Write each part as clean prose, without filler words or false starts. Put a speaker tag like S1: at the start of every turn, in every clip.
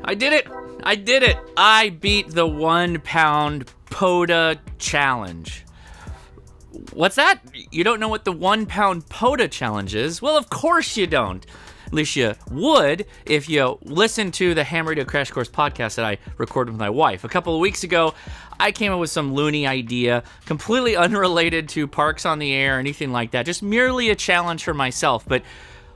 S1: I did it! I did it! I beat the 1 pound POTA challenge. What's that? You don't know what the 1 pound POTA challenge is? Well, of course you don't. At least you would if you listen to the Ham Radio Crash Course podcast that I recorded with my wife. A couple of weeks ago, I came up with some loony idea, completely unrelated to Parks on the Air or anything like that, just merely a challenge for myself. But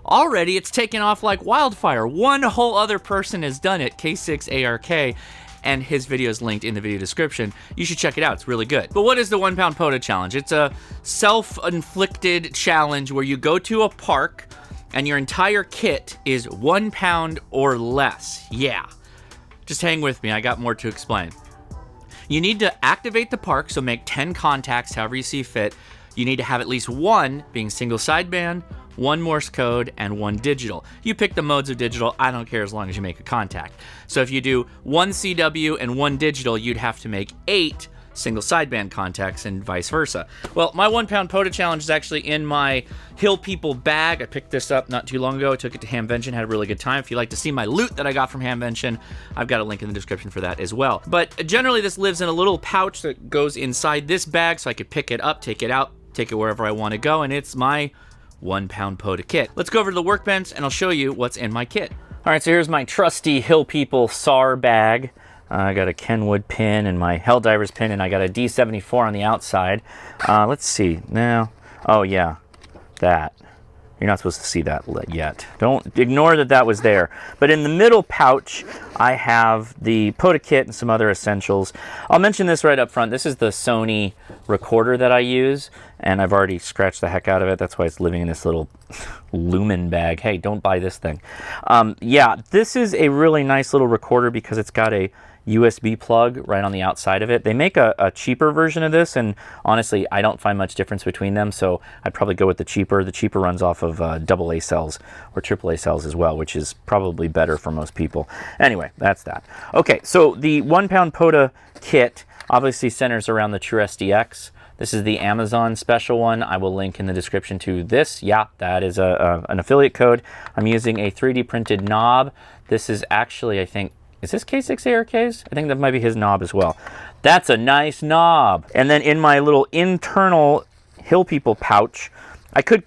S1: already it's taken off like wildfire. One whole other person has done it, K6ARK, and his video is linked in the video description. You should check it out, it's really good. But what is the 1 pound POTA challenge? It's a self-inflicted challenge where you go to a park and your entire kit is 1 pound or less. Yeah, just hang with me, I got more to explain. You need to activate the park, so make 10 contacts however you see fit. You need to have at least one being single sideband, 1 Morse code, and 1 digital. You pick the modes of digital, I don't care as long as you make a contact. So if you do 1 CW and 1 digital, you'd have to make 8 single sideband contacts and vice versa. Well, my 1 pound POTA challenge is actually in my Hill People bag. I picked this up not too long ago. I took it to Hamvention, had a really good time. If you'd like to see my loot that I got from Hamvention, I've got a link in the description for that as well. But generally this lives in a little pouch that goes inside this bag so I could pick it up, take it out, take it wherever I want to go, and it's my 1 pound POTA kit. Let's go over to the workbench and I'll show you what's in my kit. All right, so here's my trusty Hill People SAR bag. I got a Kenwood pin and my Helldivers pin, and I got a D74 on the outside. Let's see now. Oh yeah, that. You're not supposed to see that yet. Don't ignore that that was there. But in the middle pouch, I have the POTA kit and some other essentials. I'll mention this right up front. This is the Sony recorder that I use, and I've already scratched the heck out of it. That's why it's living in this little Lumen bag. Hey, don't buy this thing. Yeah, this is a really nice little recorder because it's got a USB plug right on the outside of it. They make a cheaper version of this, and honestly, I don't find much difference between them, so I'd probably go with the cheaper. The cheaper runs off of AA cells or AAA cells as well, which is probably better for most people. Anyway, that's that. Okay, so the 1 pound POTA kit obviously centers around the TrueSDX. This is the Amazon special one. I will link in the description to this. Yeah, that is an affiliate code. I'm using a 3D printed knob. This is actually, I think, is this K6ARK's? I think that might be his knob as well. That's a nice knob. And then in my little internal Hill People pouch, I could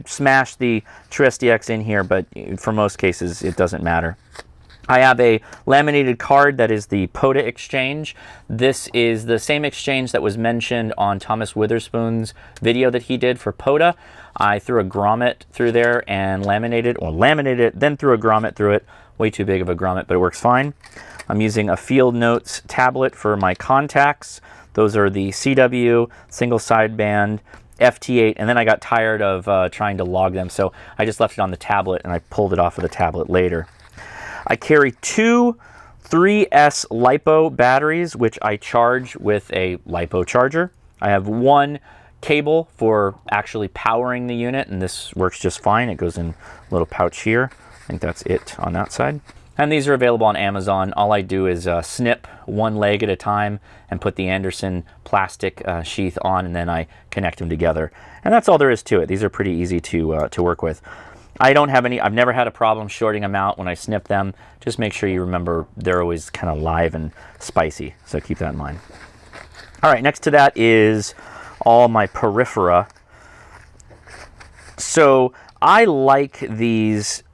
S1: smash the TrueSDX in here, but for most cases, it doesn't matter. I have a laminated card that is the POTA exchange. This is the same exchange that was mentioned on Thomas Witherspoon's video that he did for POTA. I threw a grommet through there and laminated it, then threw a grommet through it. Way too big of a grommet, but it works fine. I'm using a Field Notes tablet for my contacts. Those are the CW, single sideband, FT8, and then I got tired of trying to log them, so I just left it on the tablet and I pulled it off of the tablet later. I carry 2 3S LiPo batteries, which I charge with a LiPo charger. I have 1 cable for actually powering the unit, and this works just fine. It goes in a little pouch here. I think that's it on that side. And these are available on Amazon. All I do is snip 1 leg at a time and put the Anderson plastic sheath on, and then I connect them together. And that's all there is to it. These are pretty easy to work with. I've never had a problem shorting them out when I snip them. Just make sure you remember they're always kind of live and spicy, so keep that in mind. All right, next to that is all my periphera. So I like these.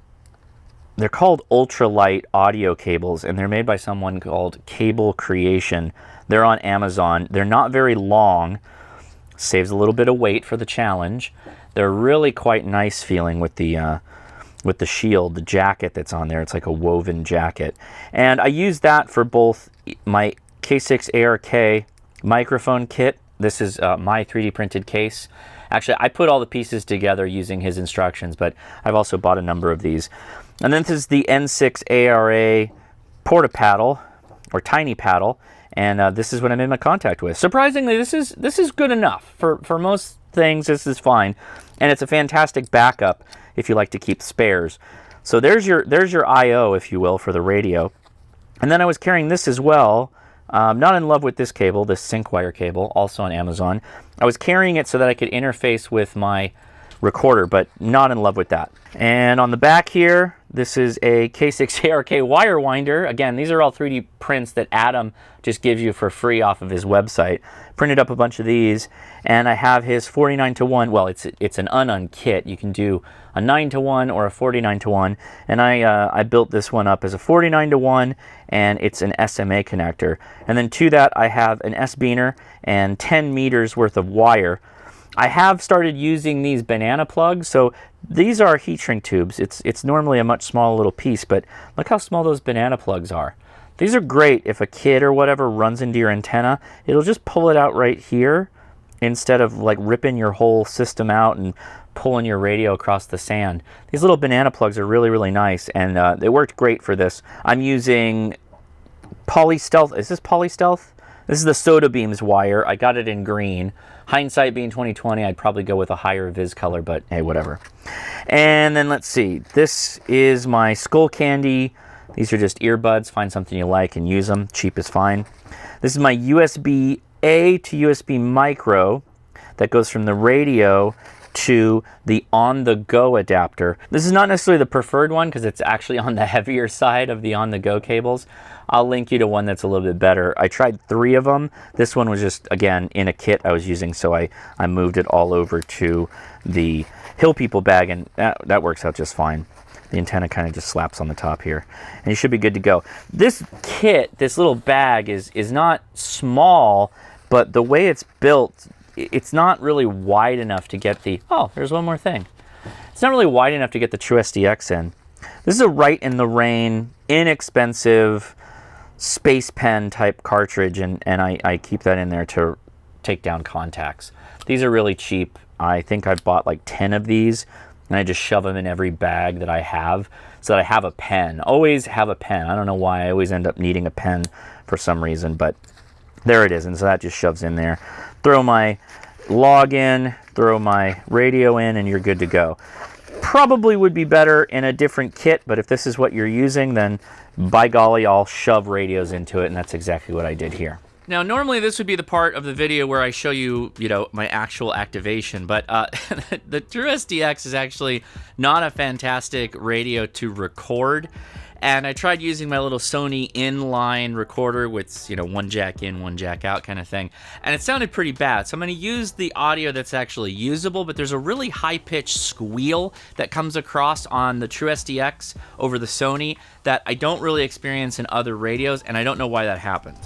S1: They're called ultralight audio cables, and they're made by someone called Cable Creation. They're on Amazon. They're not very long. Saves a little bit of weight for the challenge. They're really quite nice feeling with the shield, the jacket that's on there. It's like a woven jacket. And I use that for both my K6ARK microphone kit. This is my 3D printed case. Actually, I put all the pieces together using his instructions, but I've also bought a number of these. And then this is the N6ARA Porta Paddle, or Tiny Paddle, and this is what I made my contact with. Surprisingly, this is good enough. For most things, this is fine. And it's a fantastic backup if you like to keep spares. So there's your I/O, if you will, for the radio. And then I was carrying this as well. Not in love with this cable, this sync wire cable, also on Amazon. I was carrying it so that I could interface with my recorder, but not in love with that. And on the back here, this is a K6ARK wire winder. Again, these are all 3D prints that Adam just gives you for free off of his website. Printed up a bunch of these, and I have his 49:1. Well, it's an un kit. You can do a 9:1 or a 49:1, and I built this one up as a 49:1, and it's an SMA connector. And then to that, I have an S-Beaner and 10 meters worth of wire. I have started using these banana plugs. So these are heat shrink tubes. It's normally a much smaller little piece, but look how small those banana plugs are. These are great if a kid or whatever runs into your antenna. It'll just pull it out right here instead of like ripping your whole system out and pulling your radio across the sand. These little banana plugs are really, really nice, and they worked great for this. I'm using Polystealth. Is this Polystealth? This is the Soda Beams wire. I got it in green. Hindsight being 2020, I'd probably go with a higher vis color, but hey, whatever. And then let's see. This is my Skull Candy. These are just earbuds. Find something you like and use them. Cheap is fine. This is my USB-A to USB micro that goes from the radio to the on-the-go adapter. This is not necessarily the preferred one because it's actually on the heavier side of the on-the-go cables. I'll link you to one that's a little bit better. I tried 3 of them. This one was just, again, in a kit I was using, so I moved it all over to the Hill People bag, and that works out just fine. The antenna kind of just slaps on the top here, and you should be good to go. This kit, this little bag, is not small, but the way it's built, it's not really wide enough to get the... Oh, there's one more thing. It's not really wide enough to get the TrueSDX in. This is a right in the rain, inexpensive space pen type cartridge, and I keep that in there to take down contacts. These are really cheap. I think I bought like 10 of these, and I just shove them in every bag that I have so that I have a pen. Always have a pen. I don't know why. I always end up needing a pen for some reason, but there it is, and so that just shoves in there. Throw my log in, throw my radio in, and you're good to go. Probably would be better in a different kit, but if this is what you're using, then by golly, I'll shove radios into it, and that's exactly what I did here. Now, normally this would be the part of the video where I show you, my actual activation, but the TrueSDX is actually not a fantastic radio to record. And I tried using my little Sony inline recorder with, one jack in, one jack out kind of thing. And it sounded pretty bad. So I'm going to use the audio that's actually usable, but there's a really high-pitched squeal that comes across on the TrueSDX over the Sony that I don't really experience in other radios, and I don't know why that happens.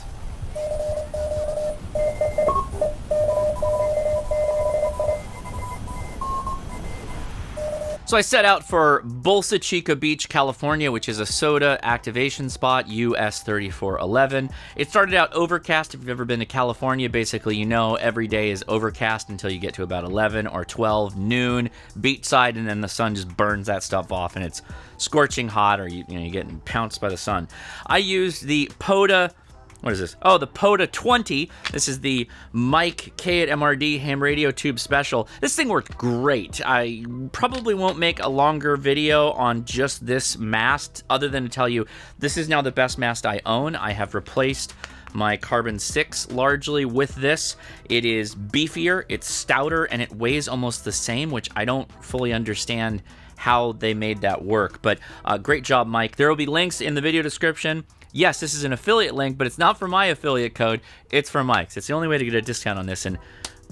S1: So I set out for Bolsa Chica Beach, California, which is a soda activation spot, US 3411. It started out overcast. If you've ever been to California, basically every day is overcast until you get to about 11 or 12 noon, beachside, and then the sun just burns that stuff off and it's scorching hot, or you're getting pounced by the sun. I used the POTA... What is this? Oh, the POTA 20. This is the Mike K at MRD ham radio tube special. This thing worked great. I probably won't make a longer video on just this mast, other than to tell you this is now the best mast I own. I have replaced my Carbon 6 largely with this. It is beefier, it's stouter, and it weighs almost the same, which I don't fully understand how they made that work. But great job, Mike. There will be links in the video description. Yes, this is an affiliate link, but it's not for my affiliate code. It's for Mike's. It's the only way to get a discount on this, and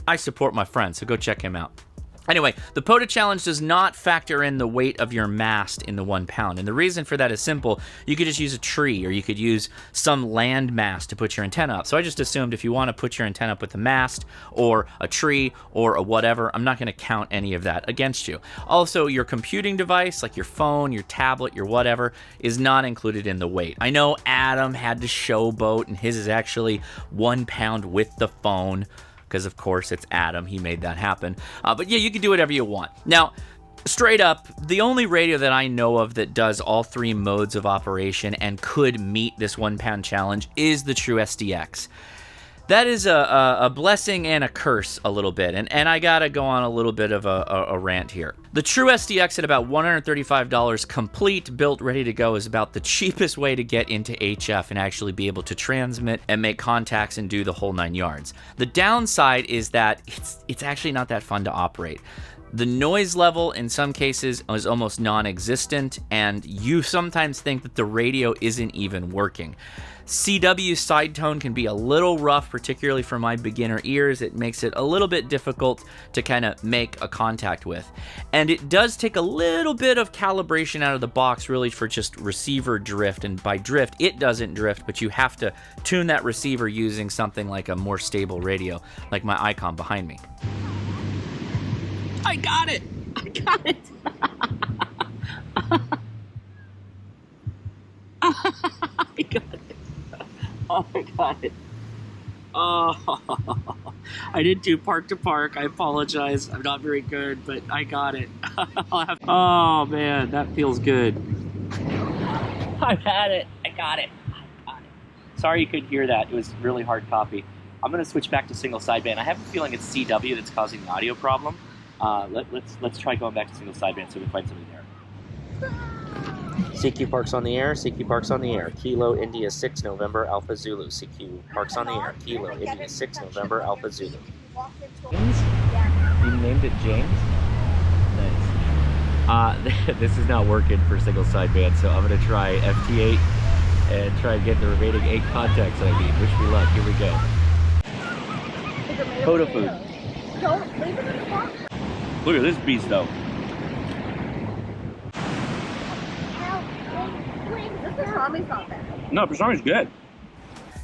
S1: I support my friend, so go check him out. Anyway, the POTA challenge does not factor in the weight of your mast in the 1 pound, and the reason for that is simple. You could just use a tree, or you could use some land mast to put your antenna up. So I just assumed if you want to put your antenna up with a mast, or a tree, or a whatever, I'm not going to count any of that against you. Also, your computing device, like your phone, your tablet, your whatever, is not included in the weight. I know Adam had to showboat, and his is actually 1 pound with the phone, because of course it's Adam, he made that happen. But yeah, you can do whatever you want. Now, straight up, the only radio that I know of that does all 3 modes of operation and could meet this 1 pound challenge is the TrueSDX. That is a blessing and a curse a little bit, and I gotta go on a little bit of a rant here. The TrueSDX at about $135 complete, built, ready to go, is about the cheapest way to get into HF and actually be able to transmit and make contacts and do the whole 9 yards. The downside is that it's actually not that fun to operate. The noise level in some cases is almost non-existent, and you sometimes think that the radio isn't even working. CW side tone can be a little rough, particularly for my beginner ears. It makes it a little bit difficult to kind of make a contact with. And it does take a little bit of calibration out of the box, really, for just receiver drift. And by drift, it doesn't drift, but you have to tune that receiver using something like a more stable radio, like my Icon behind me. I got it! I got it! I got it. Oh, I got it. Oh, I didn't do park to park. I apologize. I'm not very good, but I got it. Oh, man, that feels good. I had it. I got it. I got it. Sorry you couldn't hear that. It was really hard copy. I'm going to switch back to single sideband. I have a feeling it's CW that's causing the audio problem. Let's try going back to single sideband so we can find something there. CQ Parks on the air, CQ Parks on the air. Kilo India 6 November Alpha Zulu. CQ Parks on the air. Kilo India 6 November Alpha Zulu. James? You named it James? Nice. This is not working for single sideband, so I'm going to try FT8 and try to get the remaining 8 contacts I need. Wish me luck. Here we go. POTA food.
S2: Don't leave it in the box.
S1: Look at this beast, though.
S2: Pastrami's not bad.
S1: No, pastrami's good.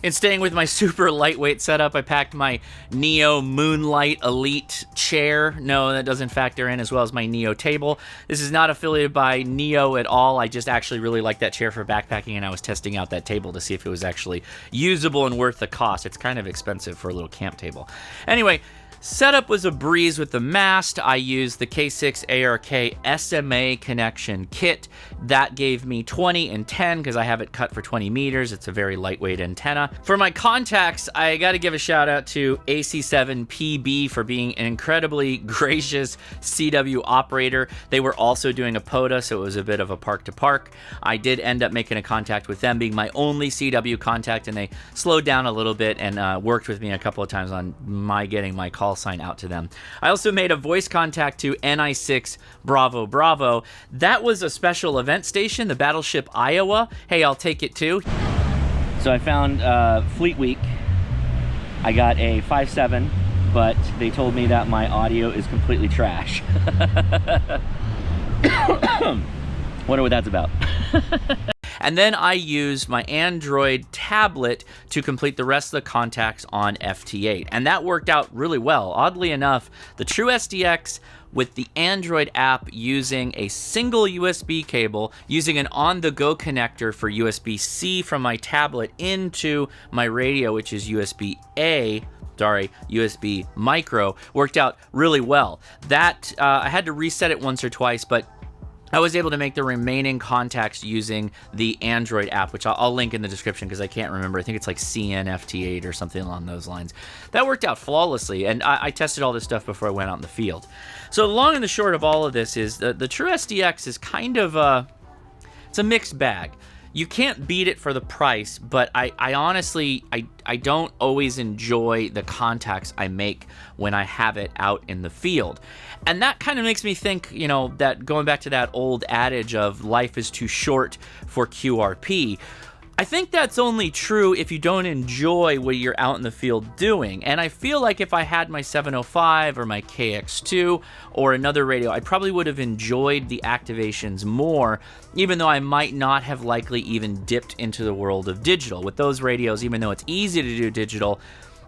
S1: In staying with my super lightweight setup, I packed my Neo Moonlight Elite chair. No, that doesn't factor in, as well as my Neo table. This is not affiliated by Neo at all. I just actually really like that chair for backpacking, and I was testing out that table to see if it was actually usable and worth the cost. It's kind of expensive for a little camp table. Anyway, setup was a breeze with the mast. I used the K6 ARK SMA connection kit. That gave me 20 and 10 because I have it cut for 20 meters. It's a very lightweight antenna. For my contacts, I got to give a shout out to AC7PB for being an incredibly gracious CW operator. They were also doing a POTA, so it was a bit of a park to park. I did end up making a contact with them, being my only CW contact, and they slowed down a little bit and worked with me a couple of times on getting my call sign out to them. I also made a voice contact to NI6 Bravo Bravo. That was a special event station, the Battleship Iowa. Hey, I'll take it too. So I found Fleet Week. I got a 5.7, but they told me that my audio is completely trash. Wonder what that's about. And then I used my Android tablet to complete the rest of the contacts on FT8. And that worked out really well. Oddly enough, the True SDX with the Android app using a single USB cable, using an on-the-go connector for USB-C from my tablet into my radio, which is USB micro, worked out really well. That, I had to reset it once or twice, but I was able to make the remaining contacts using the Android app, which I'll link in the description because I can't remember. I think it's like CNFT8 or something along those lines. That worked out flawlessly, and I tested all this stuff before I went out in the field. So the long and the short of all of this is the True SDX is kind of it's a mixed bag. You can't beat it for the price, but I honestly, I don't always enjoy the contacts I make when I have it out in the field. And that kind of makes me think, you know, that going back to that old adage of life is too short for QRP, I think that's only true if you don't enjoy what you're out in the field doing. And I feel like if I had my 705 or my KX2 or another radio, I probably would have enjoyed the activations more, even though I might not have likely even dipped into the world of digital. With those radios, even though it's easy to do digital,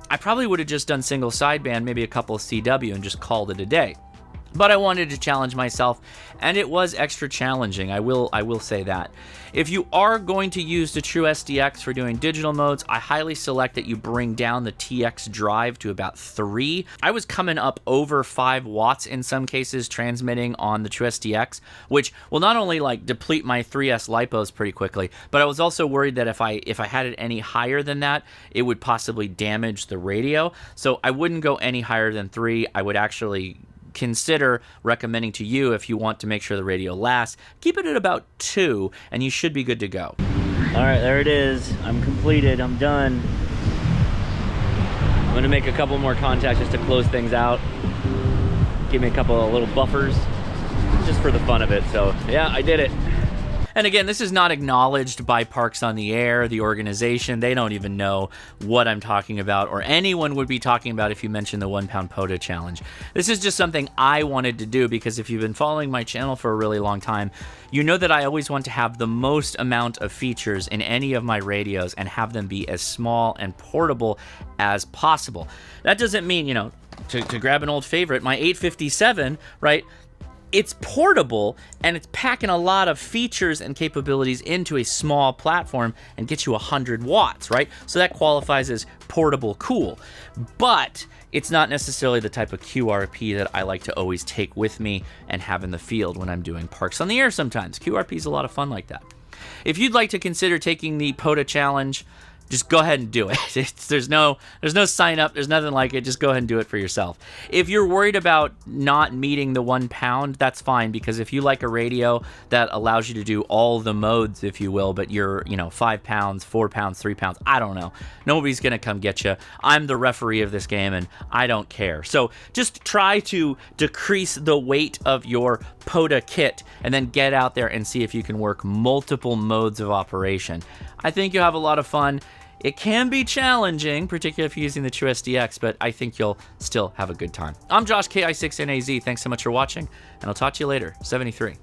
S1: I probably would have just done single sideband, maybe a couple of CW, and just called it a day. But I wanted to challenge myself, and it was extra challenging, I will say that. If you are going to use the True SDX for doing digital modes, I highly select that you bring down the TX drive to about 3. I was coming up over 5 watts in some cases transmitting on the True SDX, which will not only like deplete my 3S lipos pretty quickly, but I was also worried that if I had it any higher than that, it would possibly damage the radio. So I wouldn't go any higher than 3. I would actually consider recommending to you, if you want to make sure the radio lasts, keep it at about 2 and you should be good to go. All right, there it is. I'm completed. I'm done. I'm gonna make a couple more contacts just to close things out. give me a couple of little buffers just for the fun of it. So yeah, I did it. And again, this is not acknowledged by Parks on the Air, the organization. They don't even know what I'm talking about, or anyone would be talking about if you mentioned the 1 pound POTA challenge. This is just something I wanted to do because if you've been following my channel for a really long time, you know that I always want to have the most amount of features in any of my radios and have them be as small and portable as possible. That doesn't mean, you know, to grab an old favorite, my 857, right? It's portable and it's packing a lot of features and capabilities into a small platform and gets you 100 watts, right? So that qualifies as portable cool. But it's not necessarily the type of QRP that I like to always take with me and have in the field when I'm doing Parks on the Air sometimes. QRP is a lot of fun like that. If you'd like to consider taking the POTA challenge, just go ahead and do it. There's no sign up. There's nothing like it. Just go ahead and do it for yourself. If you're worried about not meeting the 1 pound, that's fine, because if you like a radio that allows you to do all the modes, if you will, but you're, 5 pounds, 4 pounds, 3 pounds, I don't know. Nobody's going to come get you. I'm the referee of this game and I don't care. So just try to decrease the weight of your POTA kit and then get out there and see if you can work multiple modes of operation. I think you'll have a lot of fun. It can be challenging, particularly if you're using the TrueSDX, but I think you'll still have a good time. I'm Josh, KI6NAZ. Thanks so much for watching, and I'll talk to you later. 73.